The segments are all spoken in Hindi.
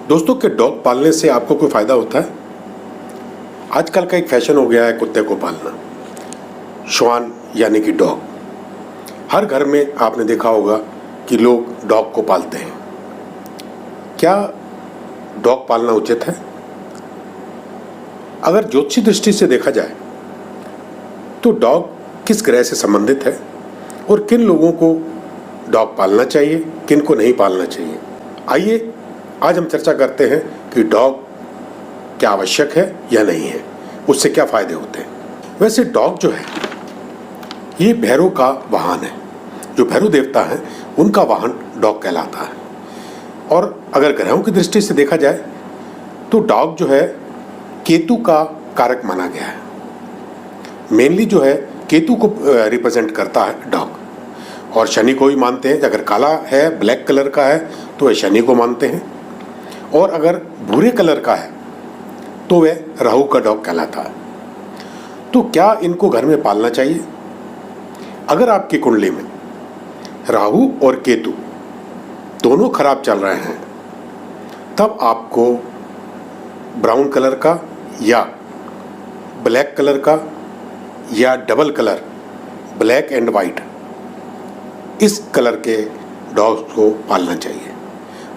दोस्तों, के डॉग पालने से आपको कोई फ़ायदा होता है? आजकल का एक फैशन हो गया है कुत्ते को पालना, श्वान यानी कि डॉग। हर घर में आपने देखा होगा कि लोग डॉग को पालते हैं। क्या डॉग पालना उचित है? अगर ज्योतिषी दृष्टि से देखा जाए तो डॉग किस ग्रह से संबंधित है और किन लोगों को डॉग पालना चाहिए, किन को नहीं पालना चाहिए। आइए आज हम चर्चा करते हैं कि डॉग क्या आवश्यक है या नहीं है, उससे क्या फ़ायदे होते हैं। वैसे डॉग जो है ये भैरव का वाहन है। जो भैरव देवता हैं उनका वाहन डॉग कहलाता है। और अगर ग्रहों की दृष्टि से देखा जाए तो डॉग जो है केतु का कारक माना गया है। मेनली जो है केतु को रिप्रेजेंट करता है डॉग। और शनि को भी मानते हैं। अगर काला है, ब्लैक कलर का है तो वह शनि को मानते हैं, और अगर भूरे कलर का है तो वह राहु का डॉग कहलाता है। तो क्या इनको घर में पालना चाहिए? अगर आपकी कुंडली में राहु और केतु दोनों खराब चल रहे हैं तब आपको ब्राउन कलर का या ब्लैक कलर का या double colour, black and white, इस कलर के डॉग्स को पालना चाहिए।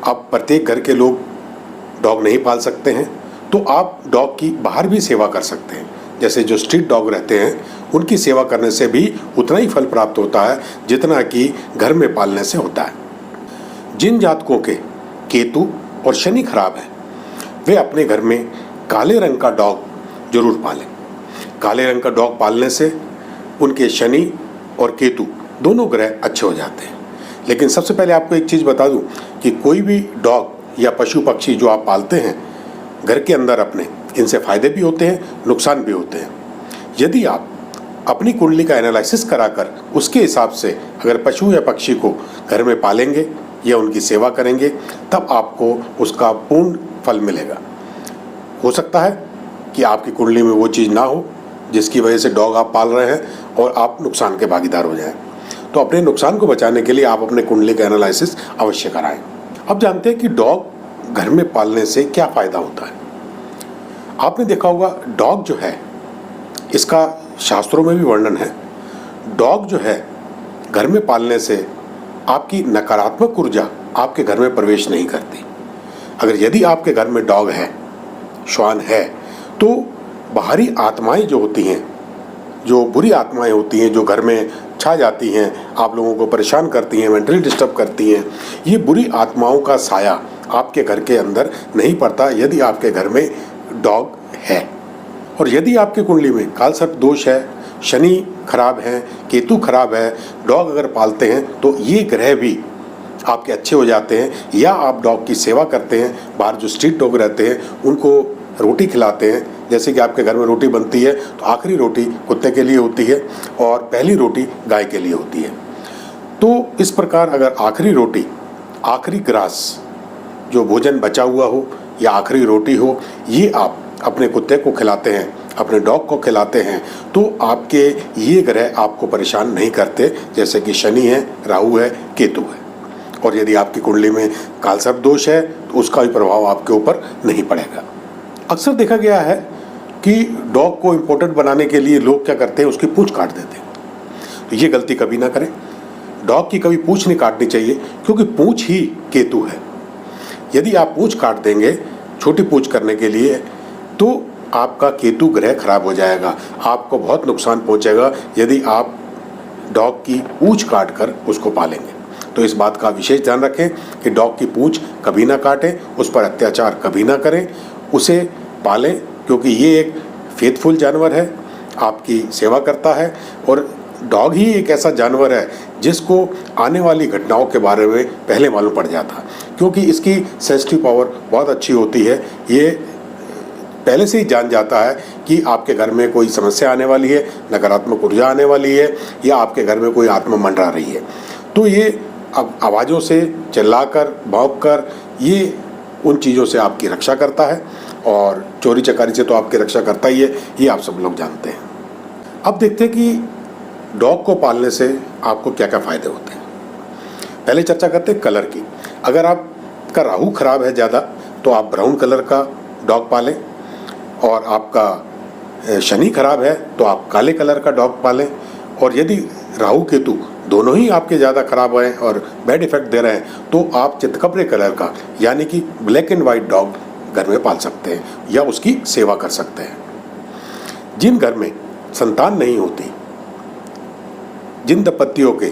अब प्रत्येक घर के लोग डॉग नहीं पाल सकते हैं तो आप डॉग की बाहर भी सेवा कर सकते हैं। जैसे जो स्ट्रीट डॉग रहते हैं उनकी सेवा करने से भी उतना ही फल प्राप्त होता है जितना कि घर में पालने से होता है। जिन जातकों के केतु और शनि खराब है वे अपने घर में काले रंग का डॉग जरूर पालें। काले रंग का डॉग पालने से उनके शनि और केतु दोनों ग्रह अच्छे हो जाते हैं। लेकिन सबसे पहले आपको एक चीज़ बता दूं कि कोई भी डॉग या पशु पक्षी जो आप पालते हैं घर के अंदर अपने, इनसे फ़ायदे भी होते हैं, नुकसान भी होते हैं। यदि आप अपनी कुंडली का एनालिसिस कराकर उसके हिसाब से अगर पशु या पक्षी को घर में पालेंगे या उनकी सेवा करेंगे तब आपको उसका पूर्ण फल मिलेगा। हो सकता है कि आपकी कुंडली में वो चीज़ ना हो जिसकी वजह से डॉग आप पाल रहे हैं और आप नुकसान के भागीदार हो जाएं। तो अपने नुकसान को बचाने के लिए आप अपने कुंडली का एनालिसिस अवश्य कराएं। अब जानते हैं कि डॉग घर में पालने से क्या फ़ायदा होता है। आपने देखा होगा डॉग जो है, इसका शास्त्रों में भी वर्णन है। डॉग जो है घर में पालने से आपकी नकारात्मक ऊर्जा आपके घर में प्रवेश नहीं करती। अगर यदि आपके घर में डॉग है, श्वान है, तो बाहरी आत्माएं जो होती हैं, जो बुरी आत्माएं होती हैं, जो घर में छा जाती हैं, आप लोगों को परेशान करती हैं, मेंटली डिस्टर्ब करती हैं, ये बुरी आत्माओं का साया आपके घर के अंदर नहीं पड़ता यदि आपके घर में डॉग है। और यदि आपकी कुंडली में कालसर्प दोष है, शनि खराब है, केतु खराब है, डॉग अगर पालते हैं तो ये ग्रह भी आपके अच्छे हो जाते हैं। या आप डॉग की सेवा करते हैं, बाहर जो स्ट्रीट डॉग रहते हैं उनको रोटी खिलाते हैं। जैसे कि आपके घर में रोटी बनती है तो आखिरी रोटी कुत्ते के लिए होती है और पहली रोटी गाय के लिए होती है। तो इस प्रकार अगर आखिरी रोटी, आखिरी ग्रास जो भोजन बचा हुआ हो या आखिरी रोटी हो, ये आप अपने कुत्ते को खिलाते हैं, अपने डॉग को खिलाते हैं, तो आपके ये ग्रह आपको परेशान नहीं करते, जैसे कि शनि है, राहु है, केतु है। और यदि आपकी कुंडली में कालसर्प दोष है तो उसका भी प्रभाव आपके ऊपर नहीं पड़ेगा। अक्सर देखा गया है कि डॉग को इम्पोर्टेंट बनाने के लिए लोग क्या करते हैं, उसकी पूंछ काट देते हैं। तो ये गलती कभी ना करें। डॉग की कभी पूंछ नहीं काटनी चाहिए क्योंकि पूंछ ही केतु है। यदि आप पूंछ काट देंगे छोटी पूंछ करने के लिए तो आपका केतु ग्रह खराब हो जाएगा, आपको बहुत नुकसान पहुंचेगा यदि आप डॉग की पूंछ काट कर उसको पालेंगे। तो इस बात का विशेष ध्यान रखें कि डॉग की पूंछ कभी ना काटें, उस पर अत्याचार कभी ना करें, उसे पालें, क्योंकि ये एक फेथफुल जानवर है, आपकी सेवा करता है। और डॉग ही एक ऐसा जानवर है जिसको आने वाली घटनाओं के बारे में पहले मालूम पड़ जाता, क्योंकि इसकी सेंसिटिव पावर बहुत अच्छी होती है। ये पहले से ही जान जाता है कि आपके घर में कोई समस्या आने वाली है, नकारात्मक ऊर्जा आने वाली है या आपके घर में कोई आत्मा मंडरा रही है। तो ये अब आवाज़ों से, चिल्लाकर, भौंककर, ये उन चीज़ों से आपकी रक्षा करता है और चोरी चकारी से तो आपकी रक्षा करता ही है, ये आप सब लोग जानते हैं। अब देखते हैं कि डॉग को पालने से आपको क्या क्या फ़ायदे होते हैं। पहले चर्चा करते हैं कलर की। अगर आपका राहु खराब है ज़्यादा तो आप ब्राउन कलर का डॉग पालें, और आपका शनि खराब है तो आप काले कलर का डॉग पालें। और यदि राहु केतु दोनों ही आपके ज़्यादा खराब हैं और बैड इफेक्ट दे रहे हैं तो आप चितकबरे कलर का यानी कि ब्लैक एंड वाइट डॉग घर में पाल सकते हैं या उसकी सेवा कर सकते हैं। जिन घर में संतान नहीं होती, जिन दंपतियों के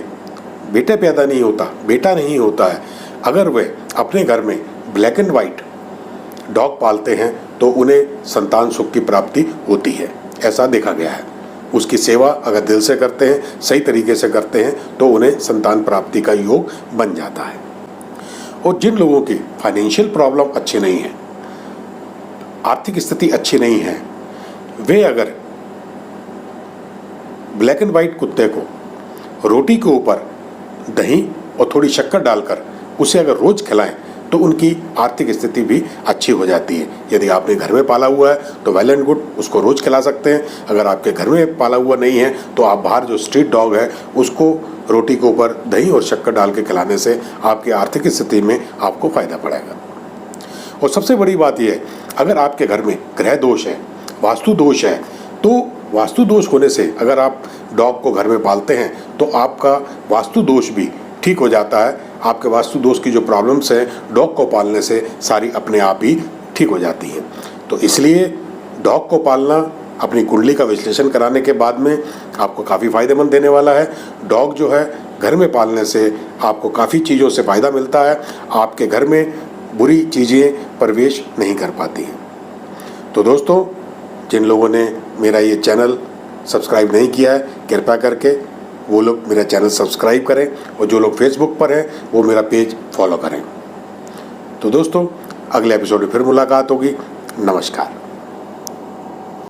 बेटे पैदा नहीं होता, बेटा नहीं होता है, अगर वे अपने घर में ब्लैक एंड वाइट डॉग पालते हैं तो उन्हें संतान सुख की प्राप्ति होती है, ऐसा देखा गया है। उसकी सेवा अगर दिल से करते हैं, सही तरीके से करते हैं तो उन्हें संतान प्राप्ति का योग बन जाता है। और जिन लोगों की फाइनेंशियल प्रॉब्लम अच्छी नहीं है, आर्थिक स्थिति अच्छी नहीं है, वे अगर ब्लैक एंड वाइट कुत्ते को रोटी के ऊपर दही और थोड़ी शक्कर डालकर उसे अगर रोज खिलाएं तो उनकी आर्थिक स्थिति भी अच्छी हो जाती है। यदि आपने घर में पाला हुआ है तो वेल एंड गुड, उसको रोज खिला सकते हैं। अगर आपके घर में पाला हुआ नहीं है तो आप बाहर जो स्ट्रीट डॉग है उसको रोटी के ऊपर दही और शक्कर डाल के खिलाने से आपकी आर्थिक स्थिति में आपको फायदा पड़ेगा। और सबसे बड़ी बात यह है, अगर आपके घर में ग्रह दोष है, वास्तु दोष है, तो वास्तु दोष होने से अगर आप डॉग को घर में पालते हैं तो आपका वास्तु दोष भी ठीक हो जाता है। आपके वास्तु दोष की जो प्रॉब्लम्स हैं डॉग को पालने से सारी अपने आप ही ठीक हो जाती हैं। तो इसलिए डॉग को पालना अपनी कुंडली का विश्लेषण कराने के बाद में आपको काफ़ी फ़ायदेमंद देने वाला है। डॉग जो है घर में पालने से आपको काफ़ी चीज़ों से फ़ायदा मिलता है, आपके घर में बुरी चीज़ें प्रवेश नहीं कर पाती हैं। तो दोस्तों, जिन लोगों ने मेरा ये चैनल सब्सक्राइब नहीं किया है, कृपया करके वो लोग मेरा चैनल सब्सक्राइब करें, और जो लोग फेसबुक पर हैं वो मेरा पेज फॉलो करें। तो दोस्तों, अगले एपिसोड में फिर मुलाकात होगी। नमस्कार।